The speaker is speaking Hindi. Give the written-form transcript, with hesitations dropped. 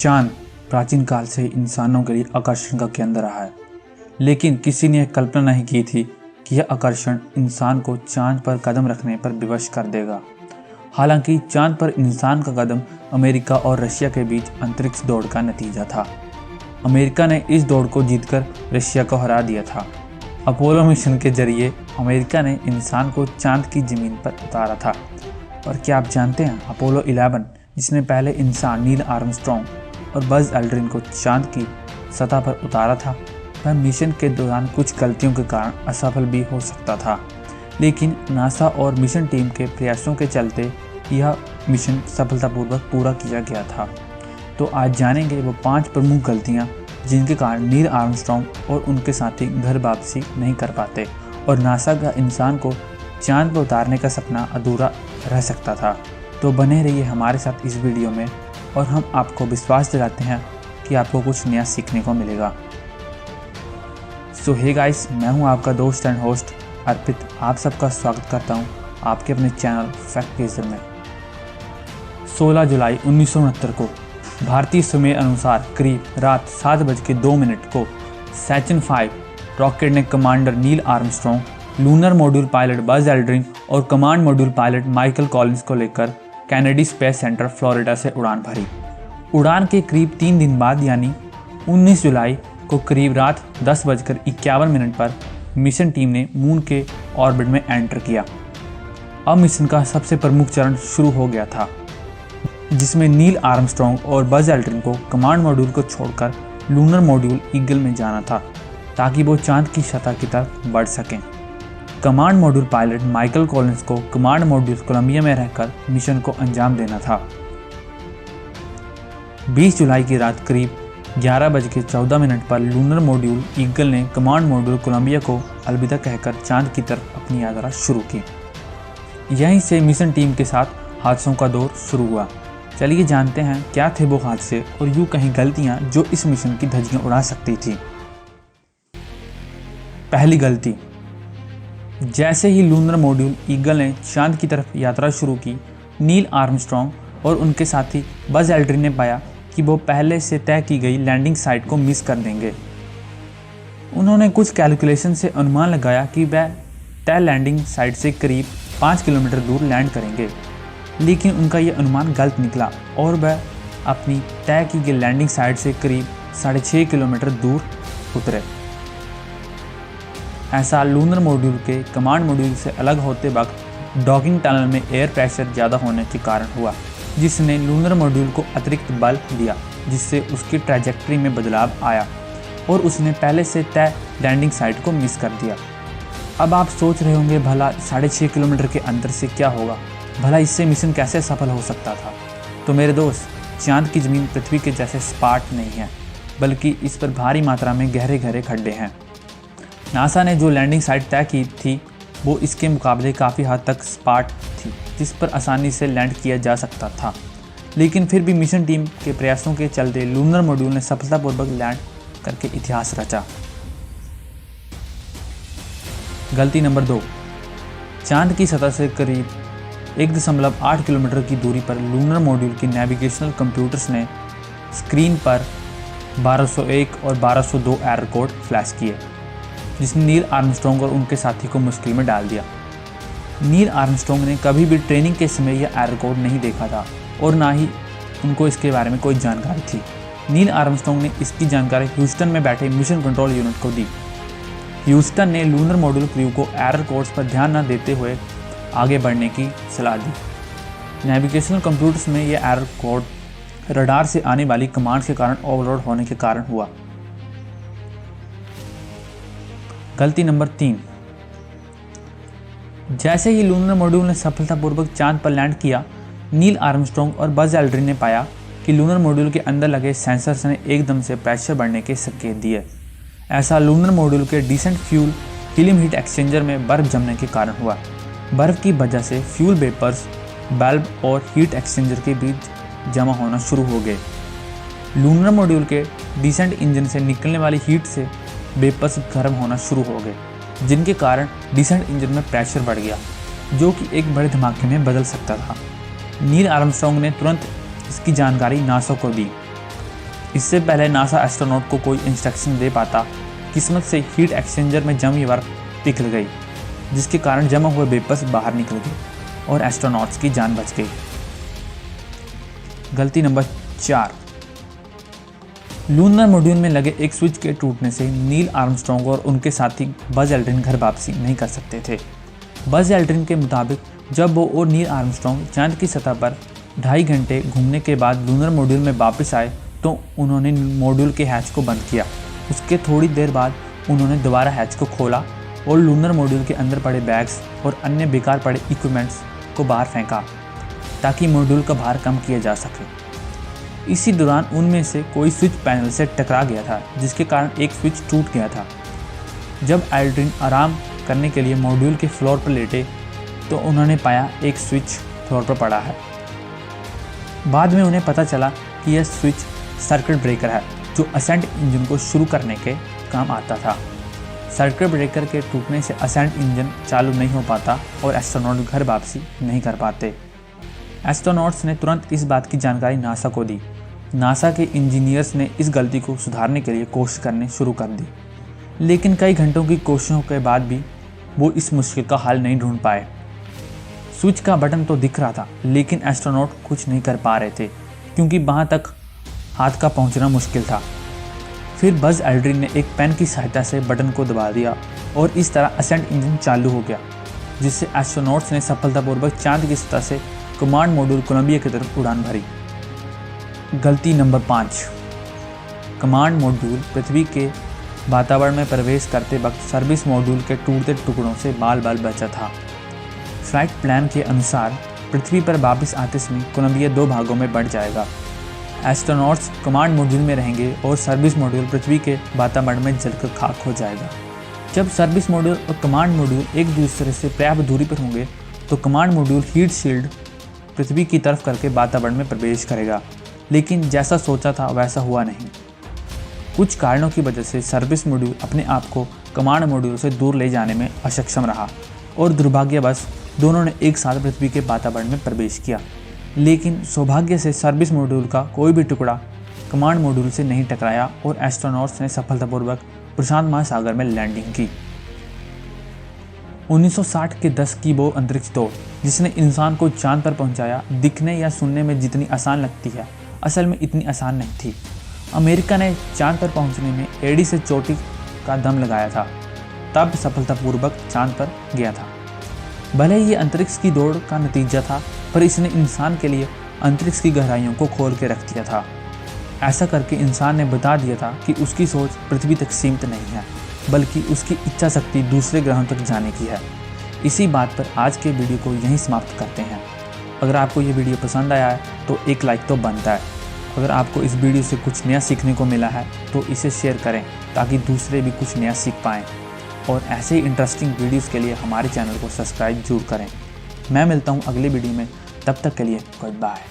चांद प्राचीन काल से ही इंसानों के लिए आकर्षण का केंद्र रहा है, लेकिन किसी ने यह कल्पना नहीं की थी कि यह आकर्षण इंसान को चांद पर कदम रखने पर विवश कर देगा। हालांकि चांद पर इंसान का कदम अमेरिका और रशिया के बीच अंतरिक्ष दौड़ का नतीजा था। अमेरिका ने इस दौड़ को जीतकर रशिया को हरा दिया था। अपोलो मिशन के जरिए अमेरिका ने इंसान को चांद की ज़मीन पर उतारा था। और क्या आप जानते हैं, अपोलो 11 जिसने पहले इंसान नील आर्मस्ट्रॉन्ग और बज़ एल्ड्रिन को चांद की सतह पर उतारा था, वह मिशन के दौरान कुछ गलतियों के कारण असफल भी हो सकता था। लेकिन नासा और मिशन टीम के प्रयासों के चलते यह मिशन सफलतापूर्वक पूरा किया गया था। तो आज जानेंगे वो 5 प्रमुख गलतियां जिनके कारण नील आर्मस्ट्रॉन्ग और उनके साथी घर वापसी नहीं कर पाते और नासा का इंसान को चांद पर उतारने का सपना अधूरा रह सकता था। तो बने रहिए हमारे साथ इस वीडियो में और हम आपको विश्वास दिलाते हैं कि आपको कुछ नया सीखने को मिलेगा। सो हे गाइस, मैं हूं आपका दोस्त एंड होस्ट अर्पित। आप सबका स्वागत करता हूं आपके अपने चैनल फैक्ट पेजर में। 16 जुलाई 1969 को भारतीय समय अनुसार करीब रात 7:02 को सैचन 5 रॉकेट ने commander Neil Armstrong, lunar module pilot Buzz Aldrin और command module pilot Michael Collins को लेकर कैनेडी स्पेस सेंटर फ्लोरिडा से उड़ान भरी। उड़ान के करीब 3 दिन बाद यानी 19 जुलाई को करीब रात 10:51 पर मिशन टीम ने मून के ऑर्बिट में एंटर किया। अब मिशन का सबसे प्रमुख चरण शुरू हो गया था, जिसमें नील आर्मस्ट्रॉन्ग और बज़ एल्ड्रिन को कमांड मॉड्यूल को छोड़कर लूनर मॉड्यूल ईगल में जाना था ताकि वो चांद की सतह की तरफ बढ़ सकें। Command module pilot Michael Collins को कमांड मॉड्यूल कोलंबिया में रहकर मिशन को अंजाम देना था। 20 जुलाई की रात करीब 11:14 पर लूनर मॉड्यूल ईगल ने कमांड मॉड्यूल कोलंबिया को अलविदा कहकर चांद की तरफ अपनी यात्रा शुरू की। यहीं से मिशन टीम के साथ हादसों का दौर शुरू हुआ। चलिए जानते हैं क्या थे वो हादसे और यूं कहीं गलतियां जो इस मिशन की धज्जियां उड़ा सकती थी। पहली गलती, जैसे ही लूनर मॉड्यूल ईगल ने चांद की तरफ यात्रा शुरू की, नील आर्मस्ट्रॉन्ग और उनके साथी बज़ एल्ड्रिन ने पाया कि वो पहले से तय की गई लैंडिंग साइट को मिस कर देंगे। उन्होंने कुछ कैलकुलेशन से अनुमान लगाया कि वह तय लैंडिंग साइट से करीब 5 किलोमीटर दूर लैंड करेंगे, लेकिन उनका यह अनुमान गलत निकला और वह अपनी तय की गई लैंडिंग साइट से करीब 6.5 किलोमीटर दूर उतरे। ऐसा लूनर मॉड्यूल के कमांड मॉड्यूल से अलग होते वक्त डॉकिंग टनल में एयर प्रेशर ज़्यादा होने के कारण हुआ, जिसने लूनर मॉड्यूल को अतिरिक्त बल दिया, जिससे उसकी ट्रैजेक्टरी में बदलाव आया और उसने पहले से तय लैंडिंग साइट को मिस कर दिया। अब आप सोच रहे होंगे, भला 6.5 किलोमीटर के अंतर से क्या होगा, भला इससे मिशन कैसे सफल हो सकता था। तो मेरे दोस्त, चांद की ज़मीन पृथ्वी के जैसे सपाट नहीं है, बल्कि इस पर भारी मात्रा में गहरे गहरे खड्डे हैं। नासा ने जो लैंडिंग साइट तय की थी वो इसके मुकाबले काफ़ी हद तक सपाट थी, जिस पर आसानी से लैंड किया जा सकता था। लेकिन फिर भी मिशन टीम के प्रयासों के चलते लूनर मॉड्यूल ने सफलतापूर्वक लैंड करके इतिहास रचा। गलती नंबर 2, चांद की सतह से करीब 1.8 किलोमीटर की दूरी पर लूनर मॉड्यूल की नेविगेशनल कंप्यूटर्स ने स्क्रीन पर 1201 और 1202 एरर कोड फ्लैश किए, जिसने नील आर्मस्ट्रॉन्ग और उनके साथी को मुश्किल में डाल दिया। नील आर्मस्ट्रॉन्ग ने कभी भी ट्रेनिंग के समय यह एरर कोड नहीं देखा था और ना ही उनको इसके बारे में कोई जानकारी थी। नील आर्मस्ट्रॉन्ग ने इसकी जानकारी ह्यूस्टन में बैठे मिशन कंट्रोल यूनिट को दी। ह्यूस्टन ने लूनर मॉड्यूल क्रू को एरर कोड्स पर ध्यान न देते हुए आगे बढ़ने की सलाह दी। नेविगेशनल कंप्यूटर्स में यह एरर कोड रडार से आने वाली कमांड्स के कारण ओवरलोड होने के कारण हुआ। गलती नंबर 3, जैसे ही लूनर मॉड्यूल ने सफलतापूर्वक चांद पर लैंड किया, नील आर्मस्ट्रॉन्ग और बज़ एल्ड्रिन ने पाया कि लूनर मॉड्यूल के अंदर लगे सेंसर्स ने एकदम से प्रेशर बढ़ने के संकेत दिए। ऐसा लूनर मॉड्यूल के descent fuel helium heat exchanger में बर्फ जमने के कारण हुआ। बर्फ की वजह से फ्यूल वेपर्स बल्ब और हीट एक्सचेंजर के बीच जमा होना शुरू हो गए। लूनर मॉड्यूल के डिसेंट इंजन से निकलने वाली हीट से वेपर्स गर्म होना शुरू हो गए, जिनके कारण डिसेंट इंजन में प्रेशर बढ़ गया, जो कि एक बड़े धमाके में बदल सकता था। नील आर्मस्ट्रॉन्ग ने तुरंत इसकी जानकारी नासा को दी। इससे पहले नासा एस्ट्रोनॉट को कोई इंस्ट्रक्शन दे पाता, किस्मत से हीट एक्सचेंजर में जमी बर्फ पिघल गई, जिसके कारण जमा हुए वेपर्स बाहर निकल गए और एस्ट्रोनॉट्स की जान बच गई। गलती नंबर 4, लूनर मॉड्यूल में लगे एक स्विच के टूटने से नील आर्मस्ट्रॉन्ग और उनके साथी बज एल्ड्रिन घर वापसी नहीं कर सकते थे। बज एल्ड्रिन के मुताबिक जब वो और नील आर्मस्ट्रॉन्ग चांद की सतह पर 2.5 घंटे घूमने के बाद लूनर मॉड्यूल में वापस आए तो उन्होंने मॉड्यूल के हैच को बंद किया। उसके थोड़ी देर बाद उन्होंने दोबारा हैच को खोला और लूनर मॉड्यूल के अंदर पड़े बैग्स और अन्य बेकार पड़े इक्विपमेंट्स को बाहर फेंका ताकि मॉड्यूल का भार कम किया जा सके। इसी दौरान उनमें से कोई स्विच पैनल से टकरा गया था, जिसके कारण एक स्विच टूट गया था। जब एल्ड्रिन आराम करने के लिए मॉड्यूल के फ्लोर पर लेटे तो उन्होंने पाया एक स्विच फ्लोर पर पड़ा है। बाद में उन्हें पता चला कि यह स्विच सर्किट ब्रेकर है जो असेंट इंजन को शुरू करने के काम आता था। सर्किट ब्रेकर के टूटने से असेंट इंजन चालू नहीं हो पाता और एस्ट्रोनॉट घर वापसी नहीं कर पाते। एस्ट्रोनॉट्स ने तुरंत इस बात की जानकारी नासा को दी। नासा के इंजीनियर्स ने इस गलती को सुधारने के लिए कोशिश करनी शुरू कर दी, लेकिन कई घंटों की कोशिशों के बाद भी वो इस मुश्किल का हल नहीं ढूंढ पाए। स्विच का बटन तो दिख रहा था, लेकिन एस्ट्रोनॉट कुछ नहीं कर पा रहे थे क्योंकि वहाँ तक हाथ का पहुँचना मुश्किल था। फिर बज एल्ड्रिन ने एक पेन की सहायता से बटन को दबा दिया और इस तरह असेंट इंजन चालू हो गया, जिससे एस्ट्रोनॉट्स ने सफलतापूर्वक चांद की सतह से कमांड मॉड्यूल कोलंबिया की तरफ उड़ान भरी। गलती नंबर 5, कमांड मॉड्यूल पृथ्वी के वातावरण में प्रवेश करते वक्त सर्विस मॉड्यूल के टूटते टुकड़ों से बाल बाल बचा था। फ्लाइट प्लान के अनुसार पृथ्वी पर वापस आते समय कोलंबिया 2 भागों में बढ़ जाएगा। एस्ट्रोनॉट्स कमांड मॉड्यूल में रहेंगे और सर्विस मॉड्यूल पृथ्वी के वातावरण में जलकर खाक हो जाएगा। जब सर्विस मॉड्यूल और कमांड मॉड्यूल एक दूसरे से पर्याप्त दूरी पर होंगे तो कमांड मॉड्यूल हीट शील्ड पृथ्वी की तरफ करके वातावरण में प्रवेश करेगा, लेकिन जैसा सोचा था वैसा हुआ नहीं। कुछ कारणों की वजह से सर्विस मॉड्यूल अपने आप को कमांड मॉड्यूल से दूर ले जाने में अक्षम रहा और दुर्भाग्यवश दोनों ने एक साथ पृथ्वी के वातावरण में प्रवेश किया। लेकिन सौभाग्य से सर्विस मॉड्यूल का कोई भी टुकड़ा कमांड मॉड्यूल से नहीं टकराया और एस्ट्रोनॉट्स ने सफलतापूर्वक प्रशांत महासागर में लैंडिंग की। 1960 के दशक की वो अंतरिक्ष दौड़ जिसने इंसान को चांद पर पहुंचाया, दिखने या सुनने में जितनी आसान लगती है, असल में इतनी आसान नहीं थी। अमेरिका ने चांद पर पहुंचने में एड़ी से चोटी का दम लगाया था, तब सफलतापूर्वक चांद पर गया था। भले ही ये अंतरिक्ष की दौड़ का नतीजा था, पर इसने इंसान के लिए अंतरिक्ष की गहराइयों को खोल के रख दिया था। ऐसा करके इंसान ने बता दिया था कि उसकी सोच पृथ्वी तक सीमित नहीं है, बल्कि उसकी इच्छा शक्ति दूसरे ग्रहों तक जाने की है। इसी बात पर आज के वीडियो को यहीं समाप्त करते हैं। अगर आपको ये वीडियो पसंद आया है तो एक लाइक तो बनता है। अगर आपको इस वीडियो से कुछ नया सीखने को मिला है तो इसे शेयर करें ताकि दूसरे भी कुछ नया सीख पाएँ। और ऐसे ही इंटरेस्टिंग वीडियोस के लिए हमारे चैनल को सब्सक्राइब जरूर करें। मैं मिलता हूँ अगले वीडियो में, तब तक के लिए गुड बाय।